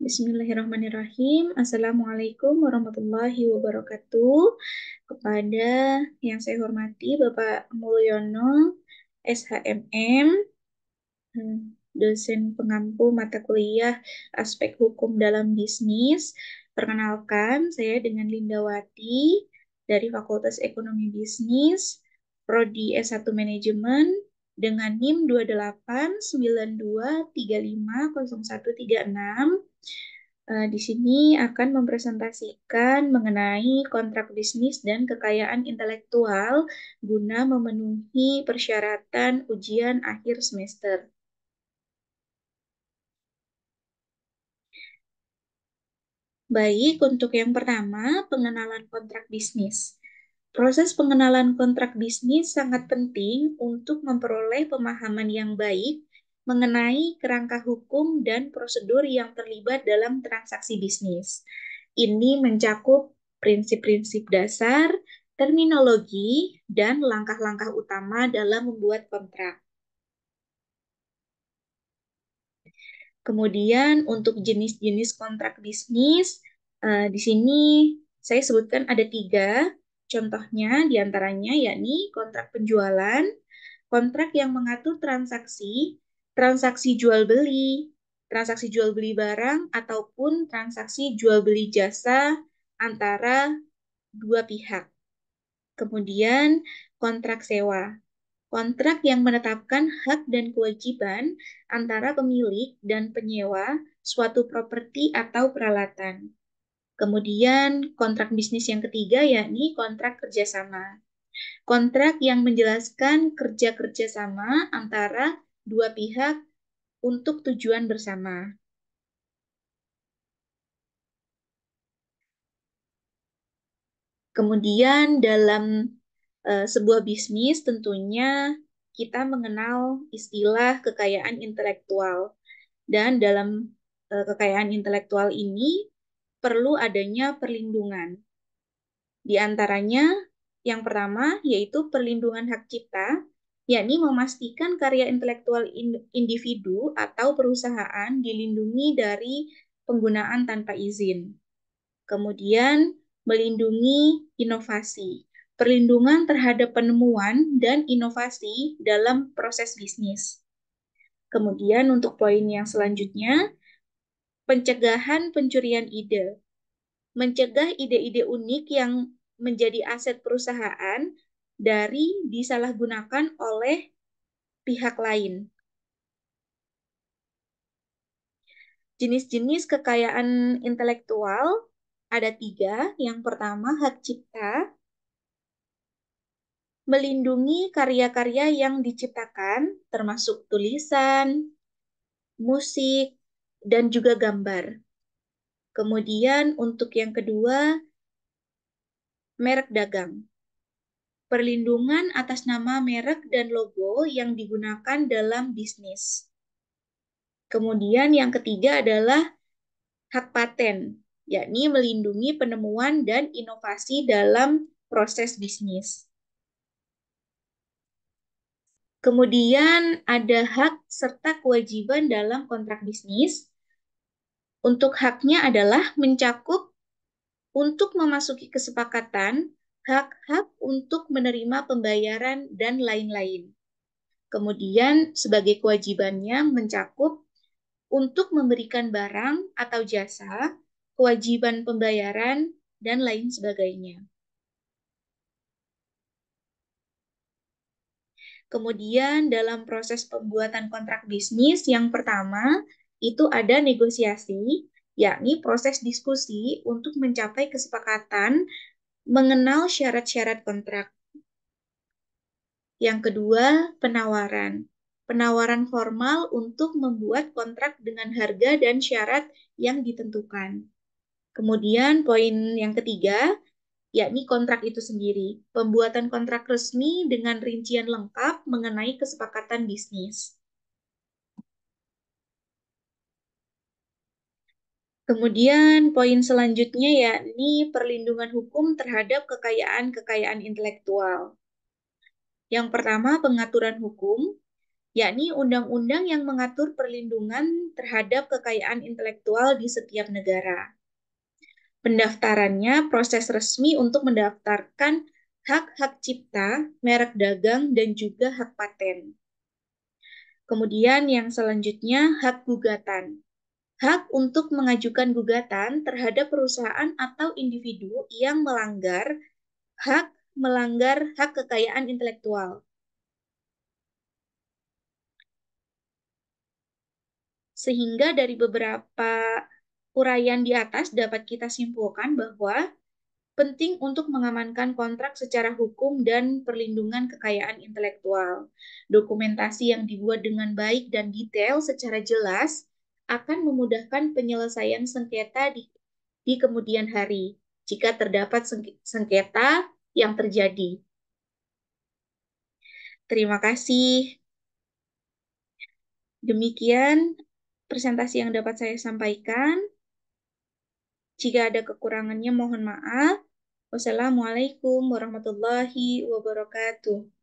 Bismillahirrahmanirrahim. Assalamualaikum warahmatullahi wabarakatuh. Kepada yang saya hormati Bapak Mulyono, SHMM, dosen pengampu mata kuliah aspek hukum dalam bisnis. Perkenalkan, saya dengan Lindawati dari Fakultas Ekonomi Bisnis, Prodi S1 Manajemen, dengan NIM 2892350136. Di sini akan mempresentasikan mengenai kontrak bisnis dan kekayaan intelektual guna memenuhi persyaratan ujian akhir semester. Baik, untuk yang pertama, pengenalan kontrak bisnis. Proses pengenalan kontrak bisnis sangat penting untuk memperoleh pemahaman yang baik mengenai kerangka hukum dan prosedur yang terlibat dalam transaksi bisnis. Ini mencakup prinsip-prinsip dasar, terminologi, dan langkah-langkah utama dalam membuat kontrak. Kemudian untuk jenis-jenis kontrak bisnis, di sini saya sebutkan ada 3. Contohnya diantaranya yakni kontrak penjualan, kontrak yang mengatur transaksi transaksi jual beli barang, ataupun transaksi jual beli jasa antara dua pihak. Kemudian kontrak sewa. Kontrak yang menetapkan hak dan kewajiban antara pemilik dan penyewa suatu properti atau peralatan. Kemudian kontrak bisnis yang ketiga yakni kontrak kerjasama. Kontrak yang menjelaskan kerja sama antara dua pihak untuk tujuan bersama. Kemudian dalam sebuah bisnis tentunya kita mengenal istilah kekayaan intelektual. Dan dalam kekayaan intelektual ini perlu adanya perlindungan. Di antaranya yang pertama yaitu perlindungan hak cipta, yakni memastikan karya intelektual individu atau perusahaan dilindungi dari penggunaan tanpa izin. Kemudian melindungi inovasi, perlindungan terhadap penemuan dan inovasi dalam proses bisnis. Kemudian untuk poin yang selanjutnya, pencegahan pencurian ide. Mencegah ide-ide unik yang menjadi aset perusahaan dari disalahgunakan oleh pihak lain. Jenis-jenis kekayaan intelektual ada 3. Yang pertama, hak cipta. Melindungi karya-karya yang diciptakan, termasuk tulisan, musik, dan juga gambar. Kemudian untuk yang kedua, merek dagang. Perlindungan atas nama merek dan logo yang digunakan dalam bisnis. Kemudian yang ketiga adalah hak paten, yakni melindungi penemuan dan inovasi dalam proses bisnis. Kemudian ada hak serta kewajiban dalam kontrak bisnis. Untuk haknya adalah mencakup untuk memasuki kesepakatan, hak-hak untuk menerima pembayaran, dan lain-lain. Kemudian sebagai kewajibannya mencakup untuk memberikan barang atau jasa, kewajiban pembayaran, dan lain sebagainya. Kemudian dalam proses pembuatan kontrak bisnis, yang pertama itu ada negosiasi, yakni proses diskusi untuk mencapai kesepakatan mengenal syarat-syarat kontrak. Yang kedua, penawaran. Penawaran formal untuk membuat kontrak dengan harga dan syarat yang ditentukan. Kemudian poin yang ketiga, yakni kontrak itu sendiri. Pembuatan kontrak resmi dengan rincian lengkap mengenai kesepakatan bisnis. Kemudian poin selanjutnya yakni perlindungan hukum terhadap kekayaan-kekayaan intelektual. Yang pertama, pengaturan hukum. yakni undang-undang yang mengatur perlindungan terhadap kekayaan intelektual di setiap negara. Pendaftarannya proses resmi untuk mendaftarkan hak-hak cipta, merek dagang, dan juga hak paten. Kemudian yang selanjutnya hak gugatan. Hak untuk mengajukan gugatan terhadap perusahaan atau individu yang melanggar hak kekayaan intelektual. Sehingga dari beberapa uraian di atas dapat kita simpulkan bahwa penting untuk mengamankan kontrak secara hukum dan perlindungan kekayaan intelektual. Dokumentasi yang dibuat dengan baik dan detail secara jelas akan memudahkan penyelesaian sengketa di kemudian hari jika terdapat sengketa yang terjadi. Terima kasih. Demikian presentasi yang dapat saya sampaikan. Jika ada kekurangannya mohon maaf. Wassalamualaikum warahmatullahi wabarakatuh.